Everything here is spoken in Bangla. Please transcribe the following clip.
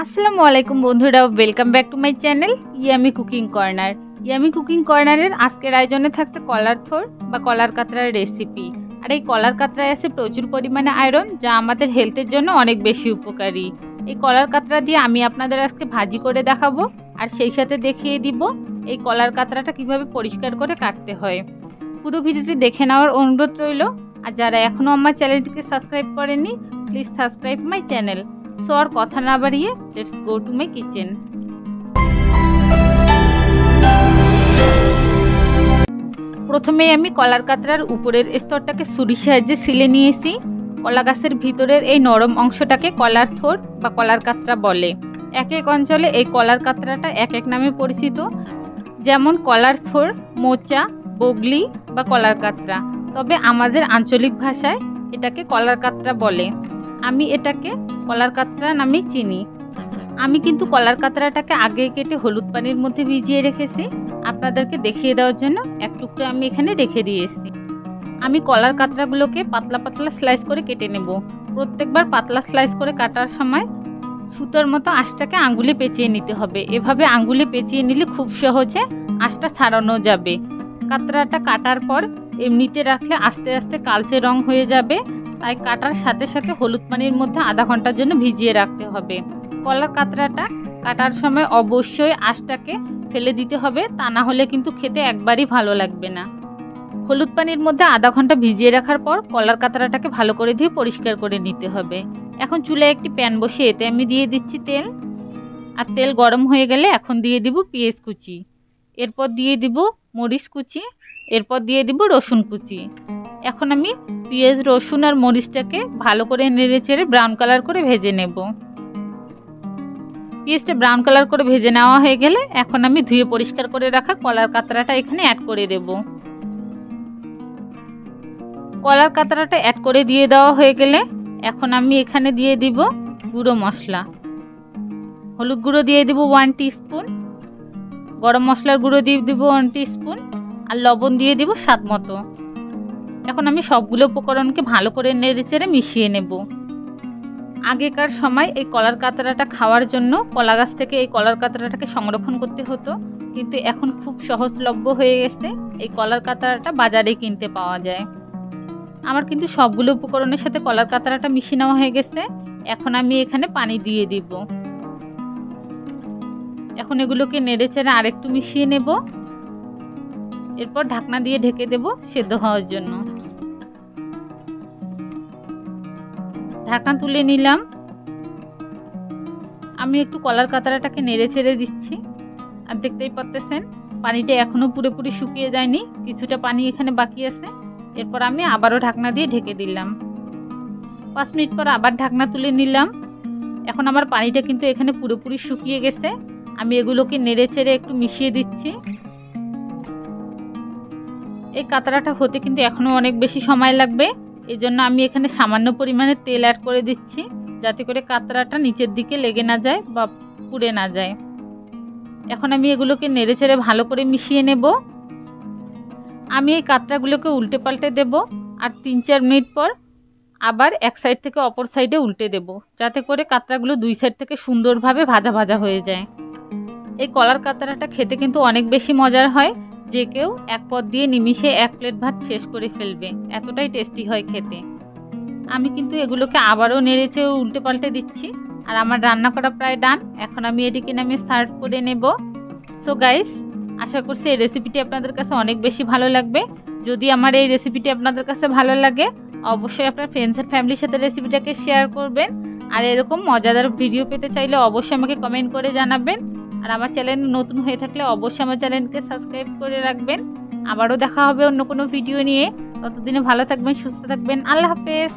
আসসালামু আলাইকুম বন্ধুরা, welcome back to my channel yummy cooking corner. Yummy cooking কর্নারের আজকের আয়োজনে থাকছে কলার থোর বা কলার কাতরার রেসিপি। আর এই কলার কাতরায় আছে প্রচুর পরিমাণে আয়রন, যা আমাদের হেলথের জন্য অনেক বেশি উপকারী। এই কলার কাতরা দিয়ে আমি আপনাদের আজকে ভাজি করে দেখাবো, আর সেই সাথে দেখিয়ে দিব এই কলার কাতরাটা কিভাবে পরিষ্কার করে কাটতে হয়। পুরো ভিডিওটি দেখে নেওয়ার অনুরোধ রইল। আর যারা এখনও আমার চ্যানেলটিকে সাবস্ক্রাইব করেননি, please subscribe my channel. So আর কথা না বাড়িয়ে let's go to my kitchen. প্রথমেই আমি কলার কাতরার উপরের স্তরটাকে ছুরির সাহায্যে ছিলে নিয়েছি। কলা গাছের ভিতরের এই নরম অংশটাকে কলার থোর বা কলার কাতরা বলে। এক এক অঞ্চলে এই কলার কাতরাটা এক এক নামে পরিচিত, যেমন কলার থোর, মোচা, বগলি বা কলার কাতরা। তবে আমাদের আঞ্চলিক ভাষায় এটাকে কলার কাতরা বলে। আমি এটাকে কলার কাতরা নামে চিনি। আমি কিন্তু কলার কাতরাটাকে আগে কেটে হলুদ পানির মধ্যে ভিজিয়ে রেখেছি, আপনাদেরকে দেখিয়ে দেওয়ার জন্য এক টুকরো আমি এখানে রেখে দিয়েছি। আমি কলার কাতরাগুলোকে পাতলা পাতলা স্লাইস করে কেটে নেব। প্রত্যেকবার পাতলা স্লাইস করে কাটার সময় সুতোর মতো আঁশটাকে আঙ্গুলে পেঁচিয়ে নিতে হবে। এভাবে আঙ্গুলে পেঁচিয়ে নিলে খুব সহজে আঁশটা ছাড়ানো যাবে। কাতরাটা কাটার পর এমনিতে রাখলে আস্তে আস্তে কালচে রং হয়ে যাবে, তাই কাটার সাথে সাথে হলুদ পানির মধ্যে আধা ঘন্টার জন্য ভিজিয়ে রাখতে হবে। কলার কাতরাটা কাটার সময় অবশ্যই আঁশটাকে ফেলে দিতে হবে, তা না হলে কিন্তু খেতে একবারই ভালো লাগবে না। হলুদ পানির মধ্যে আধা ঘন্টা ভিজিয়ে রাখার পর কলার কাতরাটাকে ভালো করে ধুয়ে পরিষ্কার করে নিতে হবে। এখন চুলায় একটি প্যান বসিয়ে এতে আমি দিয়ে দিচ্ছি তেল। আর তেল গরম হয়ে গেলে এখন দিয়ে দিব পেঁয়াজ কুচি, এরপর দিয়ে দিব মরিচ কুচি, এরপর দিয়ে দিব রসুন কুচি। এখন আমি পেঁয়াজ, রসুন আর মরিচটাকে ভালো করে নেড়ে চেড়ে ব্রাউন কালার করে ভেজে নেব। পেঁয়াজটা ব্রাউন কালার করে ভেজে নেওয়া হয়ে গেলে এখন আমি ধুয়ে পরিষ্কার করে রাখা কলার কাতরাটা এখানে অ্যাড করে দেব। কলার কাতরাটা অ্যাড করে দিয়ে দেওয়া হয়ে গেলে এখন আমি এখানে দিয়ে দিব গুঁড়ো মশলা। হলুদ গুঁড়ো দিয়ে দিব 1 টিস্পুন, গরম মশলার গুঁড়ো দিয়ে দিব 1 টিস্পুন, আর লবণ দিয়ে দিব স্বাদ মতো। এখন আমি সবগুলো উপকরণকে ভালো করে নেড়ে চেড়ে মিশিয়ে নেব। আগেকার সময় এই কলার কাতরাটা খাওয়ার জন্য কলা গাছ থেকে এই কলার কাতরাটাকে সংরক্ষণ করতে হতো, কিন্তু এখন খুব সহজলভ্য হয়ে গেছে। এই কলার কাতরাটা বাজারে কিনতে পাওয়া যায়। আমার কিন্তু সবগুলো উপকরণের সাথে কলার কাতরাটা মিশিয়ে নেওয়া হয়ে গেছে। এখন আমি এখানে পানি দিয়ে দিব। এখন এগুলোকে নেড়ে চেড়ে আরেকটু মিশিয়ে নেব। এরপর ঢাকনা দিয়ে ঢেকে দেব সেদ্ধ হওয়ার জন্য। ঢাকনা তুলে নিলাম। আমি একটু কলার কাতরাটাকে নেড়ে চেড়ে দিচ্ছি। আর দেখতেই পাচ্ছেন পানিটা এখনো পুরোপুরি শুকিয়ে যায়নি, কিছুটা পানি এখানে বাকি আছে। এরপর আমি আবারও ঢাকনা দিয়ে ঢেকে দিলাম। 5 মিনিট পর আবার ঢাকনা তুলে নিলাম। এখন আমার পানিটা কিন্তু এখানে পুরোপুরি শুকিয়ে গেছে। আমি এগুলোকে নেড়ে চেড়ে একটু মিশিয়ে দিচ্ছি। এই কাতরাটা হতে কিন্তু এখনো অনেক বেশি সময় লাগবে, এই জন্য আমি এখানে সামান্য পরিমাণে তেল অ্যাড করে দিচ্ছি, যাতে করে কাতরাটা নিচের দিকে লেগে না যায় বা পুড়ে না যায়। এখন আমি এগুলোকে নেড়ে চেড়ে ভালো করে মিশিয়ে নেব। আমি এই কাতরাগুলোকে উল্টে পাল্টে দেব, আর 3-4 মিনিট পর আবার এক সাইড থেকে অপর সাইডে উল্টে দেব, যাতে করে কাতরাগুলো দুই সাইড থেকে সুন্দরভাবে ভাজা ভাজা হয়ে যায়। এই কলার কাতরাটা খেতে কিন্তু অনেক বেশি মজার হয়। যে কেউ এক পদ দিয়ে নিমিষে 1 প্লেট ভাত শেষ করে ফেলবে, এতটাই টেস্টি হয় খেতে। আমি কিন্তু এগুলোকে আবারও নেড়েচে উল্টে পাল্টে দিচ্ছি। আর আমার রান্না করা প্রায় ডান। এখন আমি এটিকে নামিয়ে সার্ভ করে নেব। সো গাইস, আশা করছি এই রেসিপিটি আপনাদের কাছে অনেক বেশি ভালো লাগবে। যদি আমার এই রেসিপিটি আপনাদের কাছে ভালো লাগে, অবশ্যই আপনার ফ্রেন্ডস আর ফ্যামিলির সাথে রেসিপিটাকে শেয়ার করবেন। আর এরকম মজাদার ভিডিও পেতে চাইলে অবশ্যই আমাকে কমেন্ট করে জানাবেন। আর আমার চ্যানেল নতুন হয়ে থাকলে অবশ্যই আমার চ্যানেলকে সাবস্ক্রাইব করে রাখবেন। আবারও দেখা হবে অন্য কোনো ভিডিও নিয়ে। ততদিনে ভালো থাকবেন, সুস্থ থাকবেন। আল্লাহ হাফেজ।